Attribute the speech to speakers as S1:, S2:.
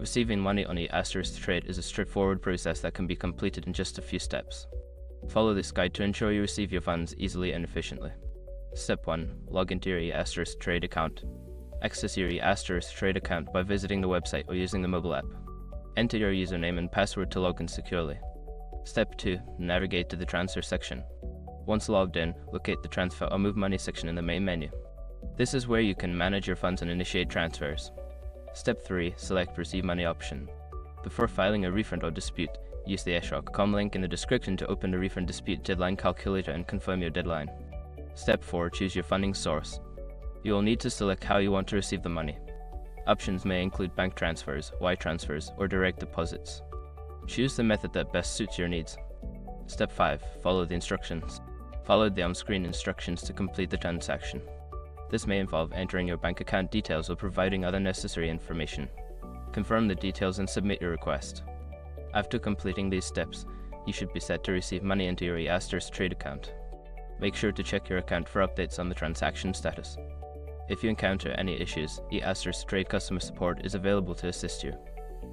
S1: Receiving money on ETRADE is a straightforward process that can be completed in just a few steps. Follow this guide to ensure you receive your funds easily and efficiently. Step 1. Log into your ETRADE account. Access your ETRADE account by visiting the website or using the mobile app. Enter your username and password to log in securely. Step 2. Navigate to the transfer section. Once logged in, locate the transfer or move money section in the main menu. This is where you can manage your funds and initiate transfers. Step 3. Select Receive Money option. Before filing a refund or dispute, use the ETRADE.com link in the description to open the refund dispute deadline calculator and confirm your deadline. Step 4. Choose your funding source. You will need to select how you want to receive the money. Options may include bank transfers, wire transfers, or direct deposits. Choose the method that best suits your needs. Step 5. Follow the instructions. Follow the on-screen instructions to complete the transaction. This may involve entering your bank account details or providing other necessary information. Confirm the details and submit your request. After completing these steps, you should be set to receive money into your ETRADE account. Make sure to check your account for updates on the transaction status. If you encounter any issues, ETRADE customer support is available to assist you.